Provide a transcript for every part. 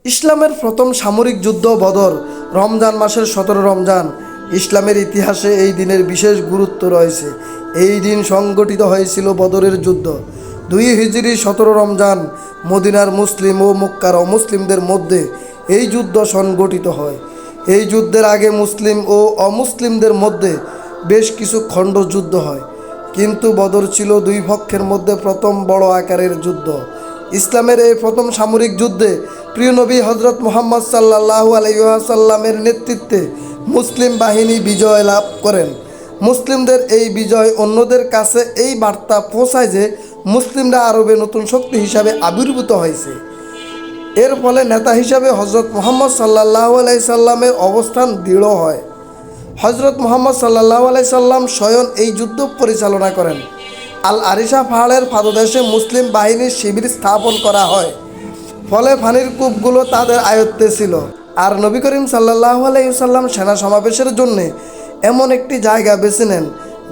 ইসলামের প্রথম সামরিক যুদ্ধ বদর, রমজান মাসের 17 রমজান। ইসলামের ইতিহাসে এই দিনের বিশেষ গুরুত্ব রয়েছে। এই দিন সংগঠিত হয়েছিল বদরের যুদ্ধ। 2 হিজরি 17 রমজান মদিনার মুসলিম ও মক্কার অমুসলিমদের মধ্যে এই যুদ্ধ সংগঠিত হয়। এই যুদ্ধের আগে মুসলিম ও অমুসলিমদের মধ্যে বেশ কিছু খণ্ড যুদ্ধ হয়, কিন্তু বদর ছিল দুই পক্ষের মধ্যে প্রথম বড় আকারের যুদ্ধ। ইসলামের এই প্রথম সামরিক যুদ্ধে প্রিয় নবী হজরত মুহাম্মদ সাল্লাল্লাহু আলাইহি ওয়াসাল্লামের নেতৃত্বে মুসলিম বাহিনী বিজয় লাভ করেন। মুসলিমদের এই বিজয় অন্যদের কাছে এই বার্তা পৌঁছায় যে মুসলিমরা আরবে নতুন শক্তি হিসাবে আবির্ভূত হয়েছে। এর ফলে নেতা হিসাবে হজরত মুহাম্মদ সাল্লাল্লাহু আলাইহি সাল্লামের অবস্থান দৃঢ় হয়। হজরত মুহাম্মদ সাল্লাল্লাহু আলাইহি সাল্লাম স্বয়ং এই যুদ্ধ পরিচালনা করেন। আল আরিশা পাহাড়ের পাদদেশে মুসলিম বাহিনীর শিবির স্থাপন করা হয়, ফলে পানির কূপগুলো তাদের আয়ত্তে ছিল। আর নবী করিম সাল্লাল্লাহু আলাইহি সাল্লাম সেনা সমাবেশের জন্য এমন একটি জায়গা বেছে নেন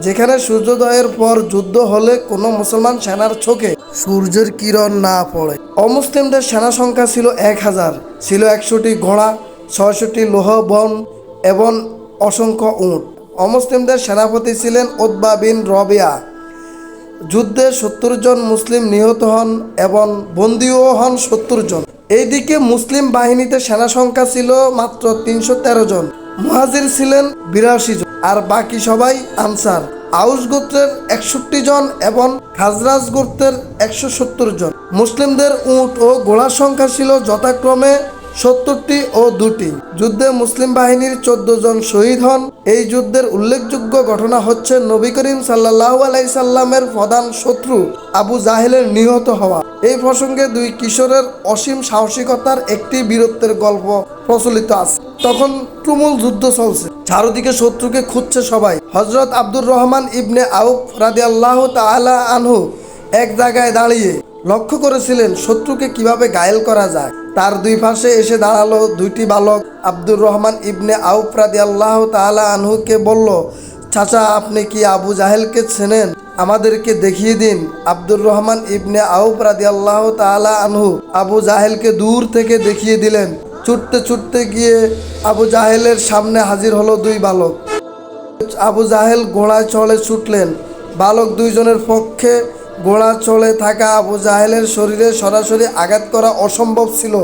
যেখানে সূর্যোদয়ের পর যুদ্ধ হলে কোনো মুসলমান সেনার চোখে সূর্যের কিরণ না পড়ে। অমুসলিমদের সেনা সংখ্যা ছিল 1000, ছিল 100টি ঘোড়া, 600টি লোহ বন এবং অসংখ্য উট। অমুসলিমদের সেনাপতি ছিলেন উতবা বিন রবিয়া। যুদ্ধে 70 জন মুসলিম নিহত হন এবং বন্দীও হন 70 জন। এইদিকে মুসলিম বাহিনীতে সেনা সংখ্যা ছিল মাত্র 313 জন। মুহাজির ছিলেন 82 জন, আর বাকি সবাই আনসার। আউস গোত্রের 61 জন এবং খাজরাজ গোত্রের 170 জন। মুসলিমদের উট ও ঘোড়ার সংখ্যা ছিল যথাক্রমে 70টি ও 2টি। যুদ্ধে মুসলিম বাহিনীর 14 জন শহীদ হন। এই যুদ্ধের উল্লেখযোগ্য ঘটনা হচ্ছে নবী করিম সাল্লাল্লাহু আলাইহি সাল্লামের প্রধান শত্রু আবু জাহেলের নিহত হওয়া। এই প্রসঙ্গে দুই কিশোরের অসীম সাহসিকতার একটি বীরত্বের গল্প প্রচলিত আছে। তখন তুমুল যুদ্ধ চলছে, চারদিকে শত্রুকে খুঁজছে সবাই। হযরত আব্দুর রহমান ইবনে আউফ রাদিয়াল্লাহু তাআলা আনহু এক জায়গায় দাঁড়িয়ে লক্ষ্য করেছিলেন শত্রুকে কিভাবে ঘায়েল করা যায়। তার দুই পাশে এসে দাঁড়ালো দুইটি বালক। আব্দুর রহমান ইবনে আউফ রাদিয়াল্লাহু তাআলা আনহুকে বলল, চাচা, আপনি কি আবু জাহেলকে চেনেন? আমাদেরকে দেখিয়ে দিন। আব্দুর রহমান ইবনে আউফ রাদিয়াল্লাহু তাআলা আনহু আবু জাহেলকে দূর থেকে দেখিয়ে দিলেন। ছুটতে ছুটতে গিয়ে আবু জাহেলের সামনে হাজির হলো দুই বালক। আবু জাহেল ঘোড়ায় চড়ে ছুটলেন। বালক দুইজনের পক্ষে ঘোড়া চড়ে থাকা আবু জাহেলের শরীরে সরাসরি আঘাত করা অসম্ভব ছিল।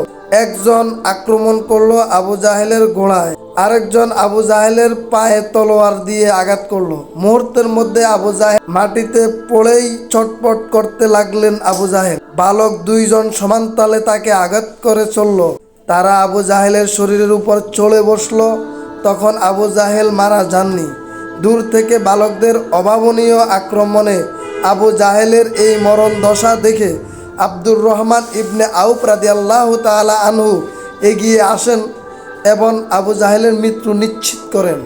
একজন আক্রমণ করলো আবু জাহেলের ঘোড়ায়, আরেকজন আবু জাহেলের পায়ে তলোয়ার দিয়ে আঘাত করলো। মুহূর্তের মধ্যে আবু জাহেল মাটিতে পড়েই ছটপট করতে লাগলেন। আবু জাহেল বালক দুইজন সমানতালে তাকে আঘাত করে চলল। তারা আবু জাহেলের শরীরের উপর চড়ে বসলো। তখন আবু জাহেল মারা যাননি। দূর থেকে বালকদের অভাবনীয় আক্রমণে আবু জাহেলের এই মরণ দশা দেখে আব্দুর রহমান ইবনে আউফ রাদিয়াল্লাহু তাআলা আনহু এগিয়ে আসেন এবং আবু জাহেলের মৃত্যু নিশ্চিত করেন।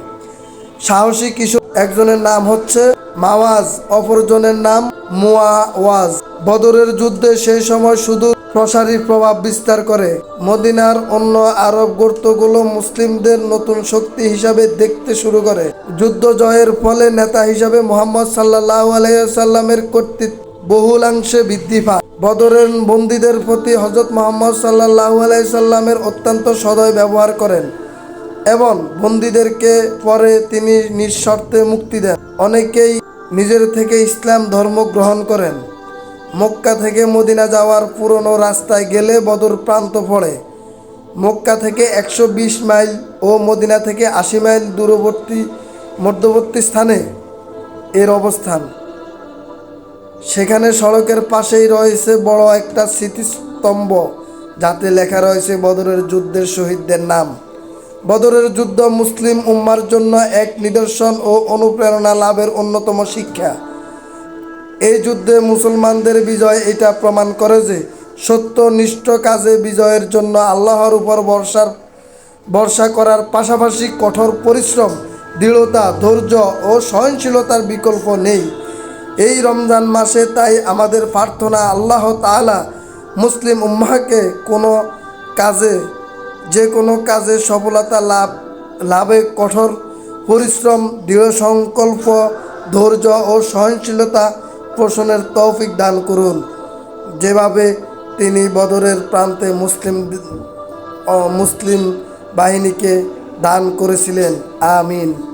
সাহসী কিশোর একজনের নাম হচ্ছে মাওয়াজ, অপরজনের নাম মুআওয়াজ। বদরের যুদ্ধে সেই সময় শুধু প্রসারী প্রভাব বিস্তার করে। মদিনার অন্য আরব গোত্রগুলো মুসলিমদের নতুন শক্তি হিসাবে দেখতে শুরু করে। যুদ্ধ জয়ের ফলে নেতা হিসাবে মুহাম্মদ সাল্লাল্লাহু আলাইহি সাল্লামের কর্তৃত্ব বহুলাংশে বৃদ্ধি পায়। বদরের বন্দীদের প্রতি হযরত মুহাম্মদ সাল্লাল্লাহু আলাইহি সাল্লামের অত্যন্ত সদয় ব্যবহার করেন এবং বন্দীদেরকে পরে তিনি নিঃশর্তে মুক্তি দেন। অনেকেই নিজের থেকে ইসলাম ধর্ম গ্রহণ করেন। মক্কা থেকে মদিনা যাওয়ার পুরনো রাস্তায় গেলে বদর প্রান্ত পড়ে। মক্কা থেকে 120 মাইল ও মদিনা থেকে 80 মাইল মধ্যবর্তী স্থানে এর অবস্থান। সেখানে সড়কের পাশেই রয়েছে বড় একটা স্মৃতিস্তম্ভ, যাতে লেখা রয়েছে বদরের যুদ্ধের শহীদদের নাম। বদরের যুদ্ধ মুসলিম উম্মার জন্য এক নিদর্শন ও অনুপ্রেরণা লাভের অন্যতম শিক্ষা। এই যুদ্ধে মুসলমানদের বিজয় এটা প্রমাণ করে যে সত্যনিষ্ঠ কাজে বিজয়ের জন্য আল্লাহর উপর ভরসা করার পাশাপাশি কঠোর পরিশ্রম, দৃঢ়তা, ধৈর্য ও সহনশীলতার বিকল্প নেই। এই রমজান মাসে তাই আমাদের প্রার্থনা, আল্লাহ তাআলা মুসলিম উম্মাহকে যে কোনো কাজে সফলতা লাভে কঠোর পরিশ্রম, দৃঢ় সংকল্প, ধৈর্য ও সহনশীলতা পোষণের তৌফিক দান করুন, যেভাবে তিনি বদরের প্রান্তে মুসলিম বাহিনীকে দান করেছিলেন। আমিন।